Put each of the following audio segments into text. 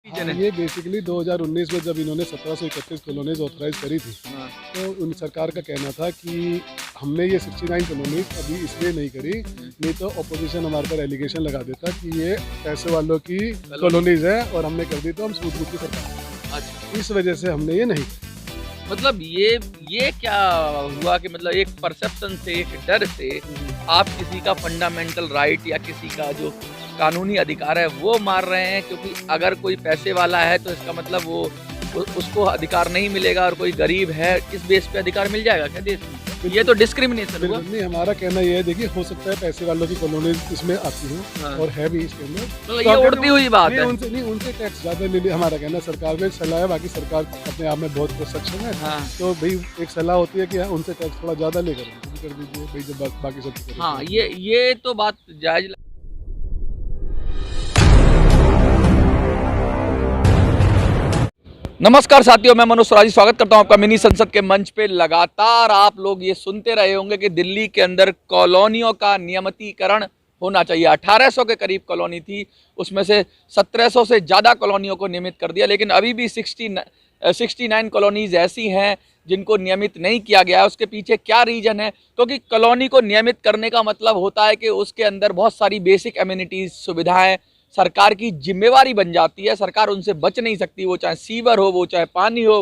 ये बेसिकली 2019 में जब इन्होंने 1731 कॉलोनीज ऑथराइज करी थी, तो उन सरकार का कहना था कि हमने ये 69 कॉलोनीज अभी इसलिए नहीं करी, नहीं तो अपोजिशन हमारे पर एलिगेशन लगा देता कि ये पैसे वालों की कॉलोनीज है और हमने कर दी तो हम सूद की सरकार। अच्छा, इस वजह से हमने ये नहीं। मतलब ये क्या हुआ कि मतलब एक परसेप्शन से, एक डर से आप किसी का फंडामेंटल राइट या किसी का जो कानूनी अधिकार है वो मार रहे हैं, क्योंकि अगर कोई पैसे वाला है तो इसका मतलब वो उसको अधिकार नहीं मिलेगा और कोई गरीब है इस बेस पे अधिकार मिल जाएगा क्या देश में? ये तो डिस्क्रिमिनेशन हुआ। नहीं, हमारा कहना ये है, देखिए हो सकता है पैसे वालों की कॉलोनीज इसमें आती हूँ। हाँ। और है भी इसके अंदर, तो ये उड़ती हुई बात है। उनसे टैक्स ज्यादा ले लिया। हमारा कहना सरकार को एक सलाह है, बाकी सरकार अपने आप में बहुत सक्षम है। हाँ। तो भाई एक सलाह होती है कि हाँ, उनसे टैक्स थोड़ा ज्यादा लेकर कर दीजिए भाई, जब बाकी सब। हाँ, ये तो बात जायज। नमस्कार साथियों, मैं मनोज स्वराजी स्वागत करता हूं आपका मिनी संसद के मंच पे। लगातार आप लोग ये सुनते रहे होंगे कि दिल्ली के अंदर कॉलोनियों का नियमितीकरण होना चाहिए। 1800 के करीब कॉलोनी थी, उसमें से 1700 से ज़्यादा कॉलोनियों को नियमित कर दिया, लेकिन अभी भी 69 कॉलोनीज ऐसी हैं जिनको नियमित नहीं किया गया है। उसके पीछे क्या रीज़न है? क्योंकि कॉलोनी को नियमित करने का मतलब होता है कि उसके अंदर बहुत सारी बेसिक एमिनिटीज़, सुविधाएँ सरकार की जिम्मेवारी बन जाती है। सरकार उनसे बच नहीं सकती, वो चाहे सीवर हो, वो चाहे पानी हो,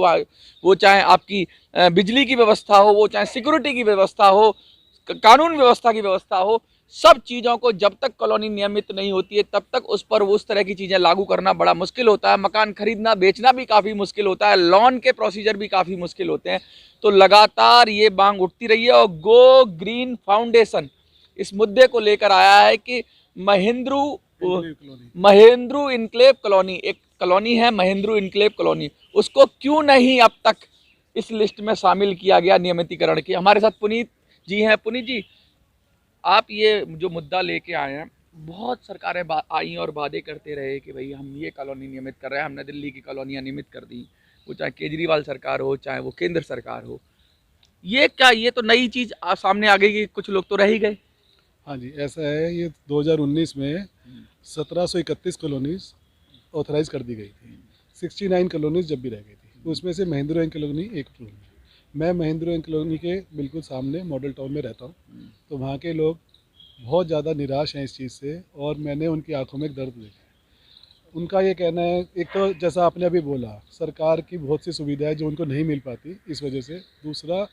वो चाहे आपकी बिजली की व्यवस्था हो, वो चाहे सिक्योरिटी की व्यवस्था हो, कानून व्यवस्था की व्यवस्था हो। सब चीज़ों को जब तक कॉलोनी नियमित नहीं होती है तब तक उस पर उस तरह की चीज़ें लागू करना बड़ा मुश्किल होता है। मकान खरीदना बेचना भी काफ़ी मुश्किल होता है, लोन के प्रोसीजर भी काफ़ी मुश्किल होते हैं। तो लगातार ये मांग उठती रही है और गो ग्रीन फाउंडेशन इस मुद्दे को लेकर आया है कि महेंद्रू इनक्लेव कॉलोनी, एक कॉलोनी है महेंद्रू इनक्लेव कॉलोनी, उसको क्यों नहीं अब तक इस लिस्ट में शामिल किया गया नियमितीकरण की। हमारे साथ पुनीत जी हैं। पुनीत जी, आप ये जो मुद्दा लेके आए हैं, बहुत सरकारें आई और वादे करते रहे कि भाई हम ये कॉलोनी नियमित कर रहे हैं, हमने दिल्ली की कॉलोनियाँ नियमित कर दी, वो चाहे केजरीवाल सरकार हो चाहे वो केंद्र सरकार हो। ये क्या, ये तो नई चीज़ सामने आ गई कि कुछ लोग तो रह ही गए। हाँ जी, ऐसा है। ये 2019 में 1731 कॉलोनीज ऑथराइज कर दी गई थी। 69 कॉलोनीज जब भी रह गई थी, उसमें से महेंद्रू एन कॉलोनी एक कॉलोनी। मैं महेंद्रू एन कॉलोनी के बिल्कुल सामने मॉडल टाउन में रहता हूँ। तो वहाँ के लोग बहुत ज़्यादा निराश हैं इस चीज़ से, और मैंने उनकी आंखों में एक दर्द देखा। उनका ये कहना है, एक तो जैसा आपने अभी बोला, सरकार की बहुत सी सुविधाएं जो उनको नहीं मिल पाती इस वजह से। दूसरा,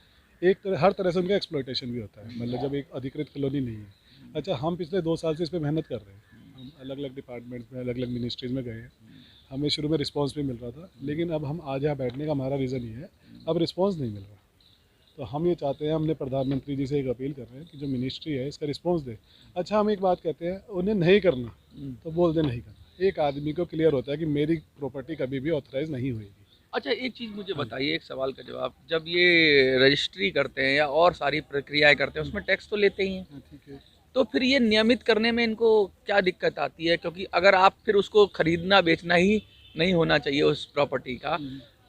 हर तरह से उनका एक्सप्लॉयटेशन भी होता है, मतलब जब एक अधिकृत कॉलोनी नहीं है। अच्छा, हम पिछले 2 साल से इस पर मेहनत कर रहे हैं। हम अलग अलग डिपार्टमेंट्स में, अलग अलग मिनिस्ट्रीज़ में गए हैं। हमें शुरू में रिस्पांस भी मिल रहा था, लेकिन अब हम आज यहाँ बैठने का हमारा रीज़न ये है, अब रिस्पांस नहीं मिल रहा। तो हम ये चाहते हैं, हमने प्रधानमंत्री जी से एक अपील कर रहे हैं कि जो मिनिस्ट्री है इसका रिस्पांस दे। अच्छा, हम एक बात कहते हैं, उन्हें नहीं करना तो बोल दे नहीं करना। एक आदमी को क्लियर होता है कि मेरी प्रॉपर्टी कभी भी ऑथराइज नहीं होगी। अच्छा, एक चीज़ मुझे बताइए, एक सवाल का जवाब। जब ये रजिस्ट्री करते हैं या और सारी प्रक्रियाएं करते हैं, उसमें टैक्स तो लेते ही हैं। ठीक है। तो फिर ये नियमित करने में इनको क्या दिक्कत आती है? क्योंकि अगर आप फिर उसको खरीदना बेचना ही नहीं होना चाहिए उस प्रॉपर्टी का,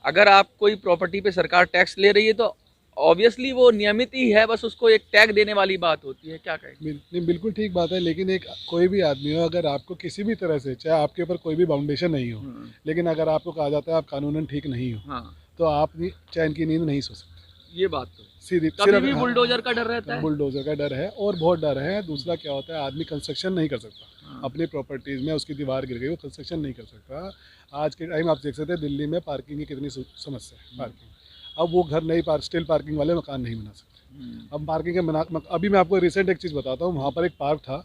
अगर आप कोई प्रॉपर्टी पे सरकार टैक्स ले रही है तो ऑब्वियसली वो नियमित ही है, बस उसको एक टैग देने वाली बात होती है। क्या कहें? नहीं, बिल्कुल ठीक बात है, लेकिन एक कोई भी आदमी हो, अगर आपको किसी भी तरह से, चाहे आपके ऊपर कोई भी बाउंडेशन नहीं हो, लेकिन अगर आपको कहा जाता है आप कानूनन ठीक नहीं हो, हाँ, तो आप चैन की नींद नहीं सो सकते। ये बात तो सीधी कभी भी बुलडोजर का डर रहता है। बुलडोजर का डर है, और बहुत डर है। दूसरा क्या होता है, आदमी कंस्ट्रक्शन नहीं कर सकता। हाँ। अपनी प्रॉपर्टीज़ में उसकी दीवार गिर गई, वो कंस्ट्रक्शन नहीं कर सकता। आज के टाइम आप देख सकते हैं दिल्ली में पार्किंग की कितनी समस्या है। पार्किंग, अब वो घर नहीं, स्टिल पार्किंग वाले मकान नहीं बना सकते। अब पार्किंग के अभी मैं आपको रिसेंट एक चीज़ बताता हूँ। वहाँ पर एक पार्क था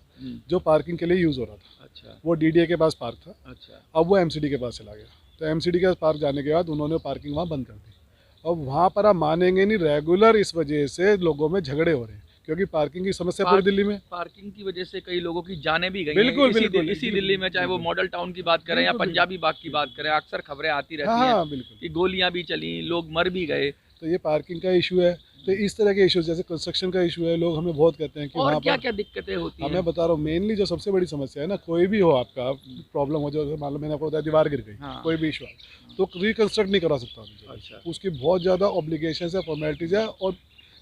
जो पार्किंग के लिए यूज़ हो रहा था। अच्छा। वो DDA के पास पार्क था। अच्छा। अब वो MCD के पास चला गया। तो MCD के पास पार्क जाने के बाद उन्होंने पार्किंग वहाँ बंद कर दी। अब वहाँ पर आप मानेंगे नहीं, रेगुलर इस वजह से लोगों में झगड़े हो रहे हैं, क्योंकि पार्किंग की समस्या पूरी दिल्ली में। पार्किंग की वजह से कई लोगों की जानें भी गई बिल्कुल, हैं इसी दिल्ली में, चाहे वो मॉडल टाउन की बात करें या पंजाबी बाग की बात करें, अक्सर खबरें आती रहती हैं बिल्कुल कि गोलियां भी चली, लोग मर भी गए। तो ये पार्किंग का इशू है। तो इस तरह के इश्यूज, जैसे कंस्ट्रक्शन का इशू है, लोग हमें बहुत कहते हैं कि और वहाँ क्या पर क्या दिक्कतें होती हैं? मैं बता रहा हूँ, मेनली जो सबसे बड़ी समस्या है ना, कोई भी हो आपका प्रॉब्लम हो, जो मान लो मैंने आपको बताया दीवार गिर गई, कोई भी इशू है, तो रिकंस्ट्रक्ट नहीं करा सकता। अच्छा। उसकी बहुत ज़्यादा ऑब्लिगेशन है, फॉर्मेलिटीज़ है, और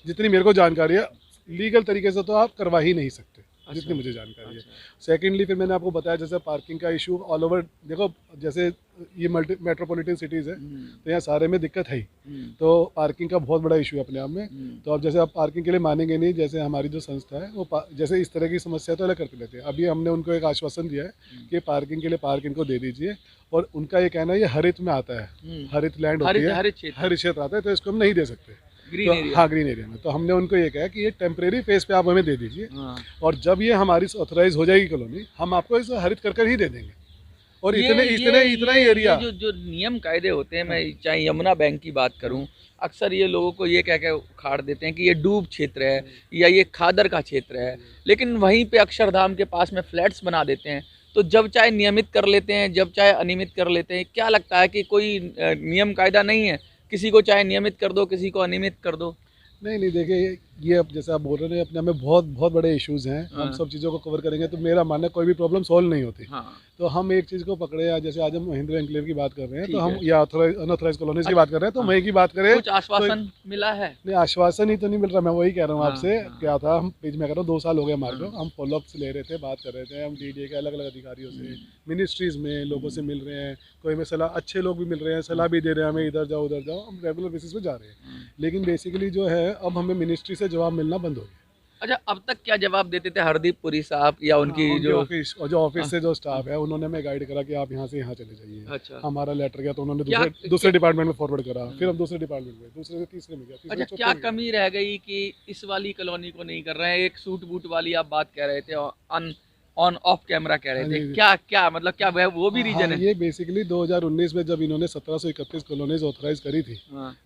जितनी मेरे को जानकारी है, लीगल तरीके से तो आप करवा ही नहीं सकते। जितनी मुझे जानकारी है। अच्छा। सेकेंडली फिर मैंने आपको बताया जैसे पार्किंग का इशू ऑल ओवर, देखो जैसे ये मेट्रोपॉलिटन सिटीज़ है तो यहाँ सारे में दिक्कत है ही, तो पार्किंग का बहुत बड़ा इशू है अपने आप में। तो अब जैसे आप पार्किंग के लिए मानेंगे नहीं, जैसे हमारी जो संस्था है वो जैसे इस तरह की समस्या तो अलग करते रहते हैं। अभी हमने उनको एक आश्वासन दिया है कि पार्किंग के लिए पार्क इनको दे दीजिए, और उनका ये कहना है ये हरित में आता है, हरित लैंड होती है, हरित क्षेत्र आता है, तो इसको हम नहीं दे सकते। ग्रीन तो एरिया। हाँ, ग्रीन एरिया में। तो हमने उनको ये कहा कि ये टेम्परेरी फेज पे आप हमें दे दीजिए, और जब ये हमारी ऑथराइज हो जाएगी कॉलोनी, हम आपको इसे हरित कर ही दे देंगे। और इतना ही एरिया, जो जो नियम कायदे होते हैं, मैं चाहे यमुना बैंक की बात करूं, अक्सर ये लोगों को ये कह के उखाड़ देते हैं कि ये डूब क्षेत्र है या ये खादर का क्षेत्र है, लेकिन वहीं पे अक्षरधाम के पास में फ्लैट्स बना देते हैं। तो जब चाहे नियमित कर लेते हैं, जब चाहे अनियमित कर लेते हैं। क्या लगता है कि कोई नियम कायदा नहीं है, किसी को चाहे नियमित कर दो, किसी को अनियमित कर दो? नहीं देखिए, ये अब जैसे आप बोल रहे हैं अपने में बहुत बहुत बड़े इश्यूज हैं। हम सब चीज़ों को कवर करेंगे तो मेरा मानना है कोई भी प्रॉब्लम सॉल्व नहीं होती। तो हम एक चीज़ को पकड़े, या जैसे आज हम महिंद्रा एनक्लेव की बात कर रहे हैं, तो हम या अनऑथराइज कॉलोनीज की बात कर रहे हैं, तो वहीं की बात करें। कुछ आश्वासन मिला है? नहीं, आश्वासन ही तो नहीं मिल रहा। मैं वही कह रहा हूँ आपसे, क्या था, हम पेज में कह रहा हूँ 2 साल हो गए हमारे को, हम फॉलोअप्स ले रहे थे, बात कर रहे थे, हम डीडीए के अलग अलग अधिकारियों से, मिनिस्ट्रीज में लोगों से मिल रहे हैं, कोई में सलाह, अच्छे लोग भी मिल रहे हैं, सलाह भी दे रहे हैं हमें, इधर जाओ उधर जाओ, हम रेगुलर बेसिस पे जा रहे हैं। लेकिन बेसिकली जो है, अब हमें मिनिस्ट्री से जवाब मिलना बंद हो गया। अच्छा, अब तक क्या जवाब देते थे हरदीप पुरी साहब या उनकी जो ऑफिस से जो स्टाफ है, उन्होंने हमें गाइड करा कि आप यहाँ से यहाँ चले जाइए। अच्छा। हमारा लेटर गया तो उन्होंने दूसरे डिपार्टमेंट में फॉरवर्ड करा, फिर हम दूसरे डिपार्टमेंट में, दूसरे से तीसरे में गया। अच्छा, क्या कमी रह गई कि इस वाली कॉलोनी को नहीं कर रहे हैं? एक सूट बूट वाली आप बात कह रहे थे, ऑन ऑफ कैमरा कह रहे थे, क्या मतलब, क्या वो भी रीजन है? ये बेसिकली 2019 में जब इन्होंने 1731 कॉलोनीज ऑथराइज करी थी,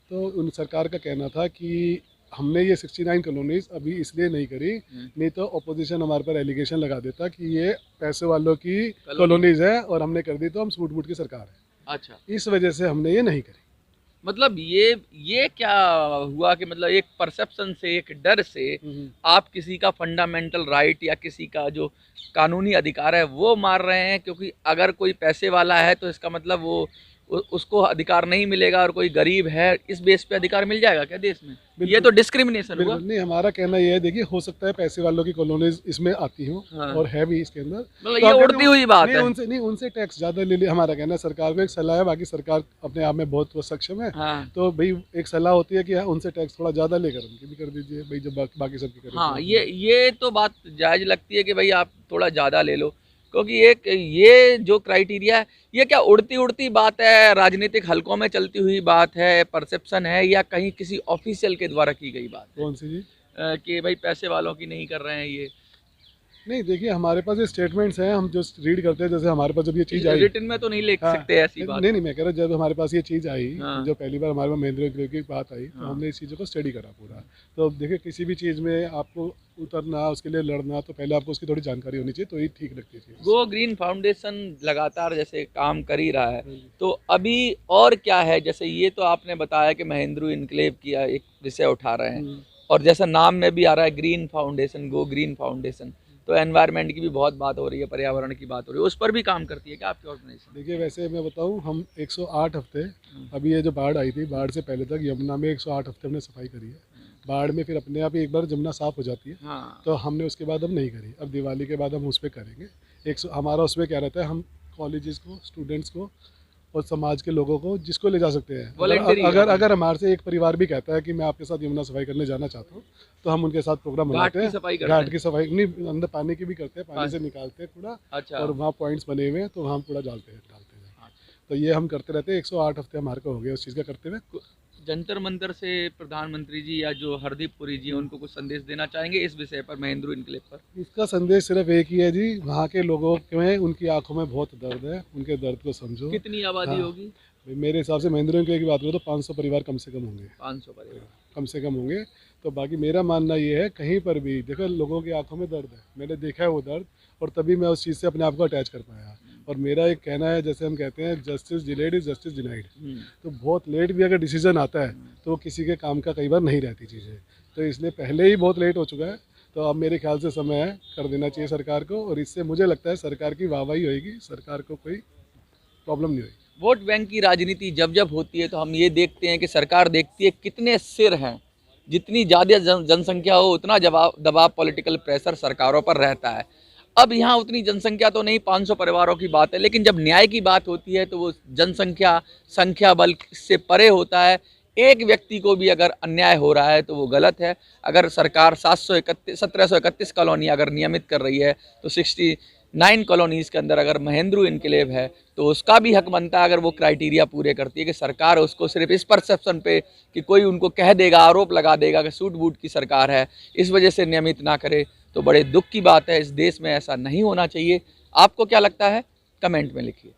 तो उन सरकार का कहना था कि हमने ये 69 कॉलोनीज अभी इसलिए नहीं करी, नहीं तो ऑपोजिशन हमारे पर एलिगेशन लगा देता कि ये पैसे वालों की कॉलोनीज है, और हमने कर दी तो हम सूट बूट की सरकार है। अच्छा, इस वजह से हमने ये नहीं करी। मतलब ये क्या हुआ कि मतलब एक परसेप्शन से, एक डर से आप किसी का फंडामेंटल राइट या किसी का जो कानूनी अधिकार है वो मार रहे हैं, क्योंकि अगर कोई पैसे वाला है तो इसका मतलब वो उसको अधिकार नहीं मिलेगा, और कोई गरीब है इस बेस पे अधिकार मिल जाएगा क्या देश में? ये तो डिस्क्रिमिनेशन हुआ। नहीं, हमारा कहना ये है, देखिए हो सकता है पैसे वालों की कॉलोनीज इसमें आती हो, और है भी इसके अंदर, मतलब ये उड़ती हुई बात है। उनसे टैक्स ज्यादा ले ले। हमारा कहना है, सरकार को एक सलाह है, बाकी सरकार अपने आप में बहुत सक्षम है। तो भाई एक सलाह होती है कि उनसे टैक्स थोड़ा ज्यादा लेकर उनकी भी कर दीजिए भाई, जब बाकी सबकी करें। हाँ, ये तो बात जायज लगती है कि भाई आप थोड़ा ज्यादा ले लो, क्योंकि एक ये जो क्राइटेरिया है, ये क्या उड़ती उड़ती बात है, राजनीतिक हलकों में चलती हुई बात है, परसेप्शन है, या कहीं किसी ऑफिशियल के द्वारा की गई बात है? कौन सी जी? कि भाई पैसे वालों की नहीं कर रहे हैं ये? नहीं देखिए, हमारे पास ये स्टेटमेंट्स हैं, हम जो रीड करते हैं, जैसे हमारे पास जब ये चीज़ आई, रिटन में तो नहीं लिख सकते ऐसी बात। नहीं, मैं कह रहा, जब हमारे पास ये चीज़ आई, जो पहली बार हमारे पास महिंद्रा एनक्लेव की बात आई, तो हमने इस चीज़ों को स्टडी करा पूरा। तो देखिए, किसी भी चीज़ में आपको उतरना, उसके लिए लड़ना, तो पहले आपको उसकी थोड़ी जानकारी होनी चाहिए, तो ये ठीक लगती है। गो ग्रीन फाउंडेशन लगातार जैसे काम कर ही रहा है, तो अभी और क्या है? जैसे ये तो आपने बताया कि महिंद्रा एनक्लेव की एक विषय उठा रहे हैं, और जैसा नाम में भी आ रहा है green foundation, go green foundation, तो एनवायरनमेंट की भी बहुत बात हो रही है, पर्यावरण की बात हो रही है, उस पर भी काम करती है क्या आपकी ऑर्गेनाइजेशन? देखिए, वैसे मैं बताऊं, हम 108 हफ्ते, अभी ये जो बाढ़ आई थी, बाढ़ से पहले तक यमुना में 108 हफ्ते हमने सफाई करी है। बाढ़ में फिर अपने आप ही एक बार यमुना साफ़ हो जाती है, तो हमने उसके बाद अब नहीं करी। अब दिवाली के बाद हम उस पर करेंगे। हमारा उसमें क्या रहता है, हम कॉलेजेस को, स्टूडेंट्स को और समाज के लोगों को जिसको ले जा सकते हैं, अगर हमारे से एक परिवार भी कहता है कि मैं आपके साथ यमुना सफाई करने जाना चाहता हूँ, तो हम उनके साथ प्रोग्राम बनाते हैं। घाट की सफाई नहीं, अंदर पानी की भी करते हैं, पानी से निकालते हैं कूड़ा। अच्छा। और वहाँ पॉइंट्स बने हुए हैं, तो वहाँ कूड़ा डालते हैं। तो ये हम करते रहते हैं। 108 हफ्ते हमारे को हो गए उस चीज़ का करते हुए। जंतर मंतर से प्रधानमंत्री जी या जो हरदीप पुरी जी, उनको कुछ संदेश देना चाहेंगे इस विषय पर, महिंद्रा एनक्लेव पर? इसका संदेश सिर्फ एक ही है जी, वहाँ के लोगों में, उनकी आंखों में बहुत दर्द है, उनके दर्द को समझो। कितनी आबादी होगी? मेरे हिसाब से महिंद्रा एनक्लेव की बात करो तो 500 परिवार कम से कम होंगे। 500 परिवार कम से कम होंगे। तो बाकी मेरा मानना ये है, कहीं पर भी देखो लोगों की आंखों में दर्द है, मैंने देखा है वो दर्द, और तभी मैं उस चीज़ से अपने आप को अटैच कर पाया। और मेरा एक कहना है, जैसे हम कहते हैं, justice delayed is justice denied. तो बहुत लेट भी अगर डिसीजन आता है तो किसी के काम का कई बार नहीं रहती चीज़ें, तो इसलिए पहले ही बहुत लेट हो चुका है। तो अब मेरे ख्याल से समय है, कर देना चाहिए सरकार को, और इससे मुझे लगता है सरकार की वाहवाही होगी, सरकार को कोई प्रॉब्लम नहीं होगी। वोट बैंक की राजनीति जब जब होती है तो हम ये देखते हैं कि सरकार देखती है कितने सिर हैं जितनी ज़्यादा जनसंख्या हो उतना दबाव पॉलिटिकल प्रेशर सरकारों पर रहता है। अब यहाँ उतनी जनसंख्या तो नहीं, 500 परिवारों की बात है, लेकिन जब न्याय की बात होती है तो वो संख्या बल से परे होता है। एक व्यक्ति को भी अगर अन्याय हो रहा है तो वो गलत है। अगर सरकार 1731 कॉलोनी अगर नियमित कर रही है तो 69 कॉलोनीज़ के अंदर अगर महेंद्रू इनक्लेव है तो उसका भी हक बनता है, अगर वो क्राइटेरिया पूरे करती है, कि सरकार उसको सिर्फ इस परसेप्शन पे कि कोई उनको कह देगा, आरोप लगा देगा कि सूट बूट की सरकार है, इस वजह से नियमित ना करे, तो बड़े दुख की बात है। इस देश में ऐसा नहीं होना चाहिए। आपको क्या लगता है, कमेंट में लिखिए।